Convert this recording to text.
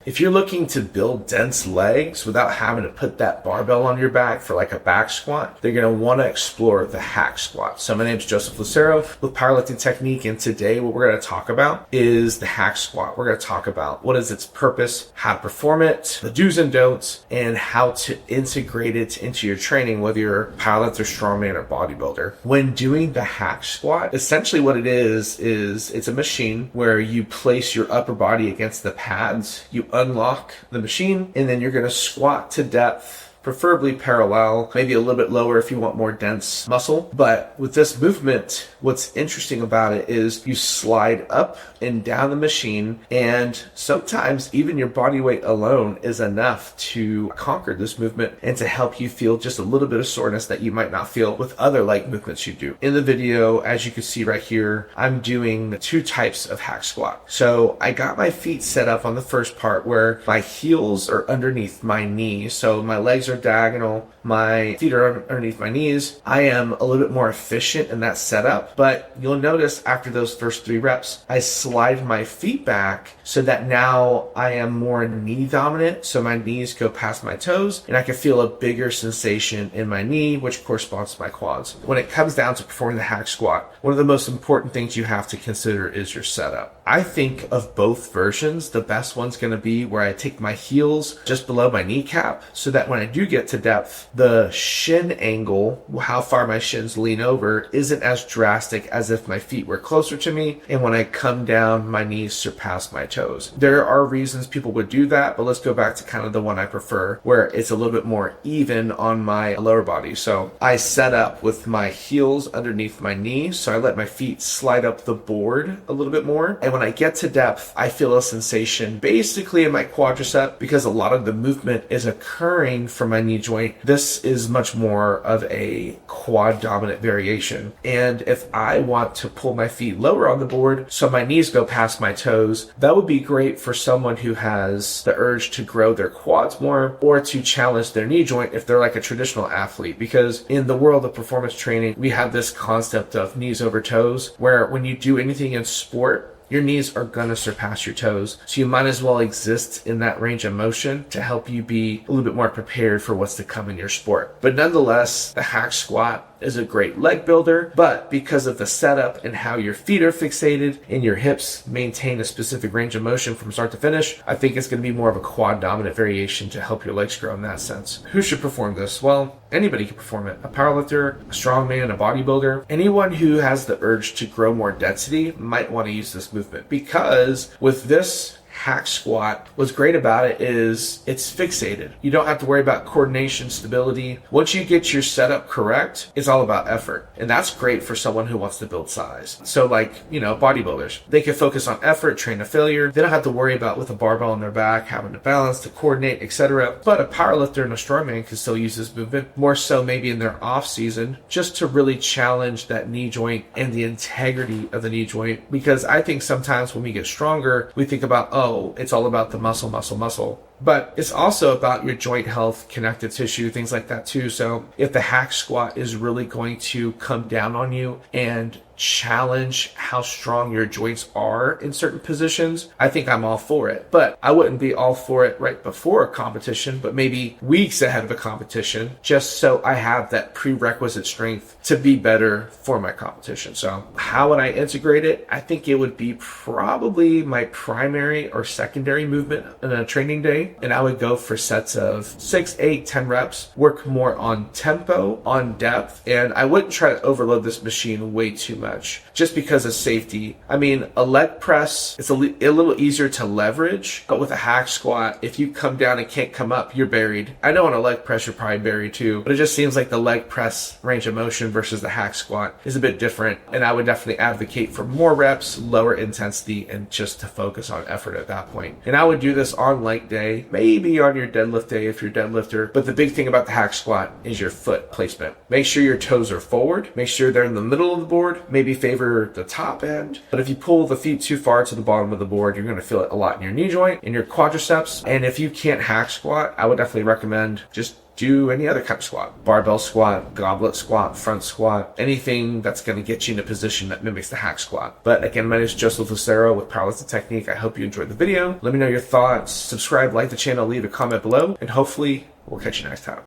If you're looking to build dense legs without having to put that barbell on your back for like a back squat, they're going to want to explore the hack squat. So my name is Joseph Lucero with Powerlifting Technique, and today what we're going to talk about is the hack squat. We're going to talk about what is its purpose, how to perform it, the do's and don'ts, and how to integrate it into your training, whether you're a powerlifter, strongman, or bodybuilder. When doing the hack squat, essentially what it is it's a machine where you place your upper body against the pads, you unlock the machine, and then you're going to squat to depth, preferably parallel, maybe a little bit lower if you want more dense muscle. But with this movement, what's interesting about it is you slide up and down the machine, and sometimes even your body weight alone is enough to conquer this movement and to help you feel just a little bit of soreness that you might not feel with other leg movements you do. In the video, as you can see right here, I'm doing two types of hack squat. So I got my feet set up on the first part where my heels are underneath my knees. So my legs are diagonal, my feet are underneath my knees. I am a little bit more efficient in that setup, but you'll notice after those first 3 reps, I slide my feet back so that now I am more knee dominant. So my knees go past my toes and I can feel a bigger sensation in my knee, which corresponds to my quads. When it comes down to performing the hack squat, one of the most important things you have to consider is your setup. I think of both versions. The best one's going to be where I take my heels just below my kneecap so that when I do get to depth, the shin angle, how far my shins lean over, isn't as drastic as if my feet were closer to me, and when I come down, my knees surpass my toes. There are reasons people would do that, but let's go back to kind of the one I prefer, where it's a little bit more even on my lower body. So I set up with my heels underneath my knees, so I let my feet slide up the board a little bit more, and when I get to depth, I feel a sensation basically in my quadricep, because a lot of the movement is occurring from my knee joint. This is much more of a quad dominant variation. And if I want to pull my feet lower on the board so my knees go past my toes, that would be great for someone who has the urge to grow their quads more or to challenge their knee joint if they're like a traditional athlete. Because in the world of performance training, we have this concept of knees over toes, where when you do anything in sport, your knees are going to surpass your toes. So you might as well exist in that range of motion to help you be a little bit more prepared for what's to come in your sport. But nonetheless, the hack squat is a great leg builder, but because of the setup and how your feet are fixated and your hips maintain a specific range of motion from start to finish, I think it's going to be more of a quad dominant variation to help your legs grow in that sense. Who should perform this? Well, anybody can perform it. A powerlifter, a strongman, a bodybuilder, anyone who has the urge to grow more density might want to use this movement, because with this hack squat, what's great about it is it's fixated. You don't have to worry about coordination, stability. Once you get your setup correct, it's all about effort. And that's great for someone who wants to build size. So like, bodybuilders, they can focus on effort, train to failure. They don't have to worry about with a barbell on their back, having to balance, to coordinate, etc. But a powerlifter and a strongman can still use this movement, more so maybe in their off season, just to really challenge that knee joint and the integrity of the knee joint. Because I think sometimes when we get stronger, we think about, it's all about the muscle. But it's also about your joint health, connective tissue, things like that too. So if the hack squat is really going to come down on you and challenge how strong your joints are in certain positions, I think I'm all for it. But I wouldn't be all for it right before a competition, but maybe weeks ahead of a competition, just so I have that prerequisite strength to be better for my competition. So how would I integrate it? I think it would be probably my primary or secondary movement in a training day. And I would go for sets of 6, 8, 10 reps, work more on tempo, on depth, and I wouldn't try to overload this machine way too much just because of safety. I mean, a leg press, it's a little easier to leverage, but with a hack squat, if you come down and can't come up, you're buried. I know on a leg press, you're probably buried too, but it just seems like the leg press range of motion versus the hack squat is a bit different. And I would definitely advocate for more reps, lower intensity, and just to focus on effort at that point. And I would do this on leg day, maybe on your deadlift day if you're a deadlifter. But the big thing about the hack squat is your foot placement. Make sure your toes are forward. Make sure they're in the middle of the board. Maybe favor the top end. But if you pull the feet too far to the bottom of the board, you're going to feel it a lot in your knee joint, in your quadriceps. And if you can't hack squat, I would definitely recommend just do any other kind of squat. Barbell squat, goblet squat, front squat, anything that's going to get you in a position that mimics the hack squat. But again, my name is Joseph Lucero with Powerlifting Technique. I hope you enjoyed the video. Let me know your thoughts. Subscribe, like the channel, leave a comment below, and hopefully we'll catch you next time.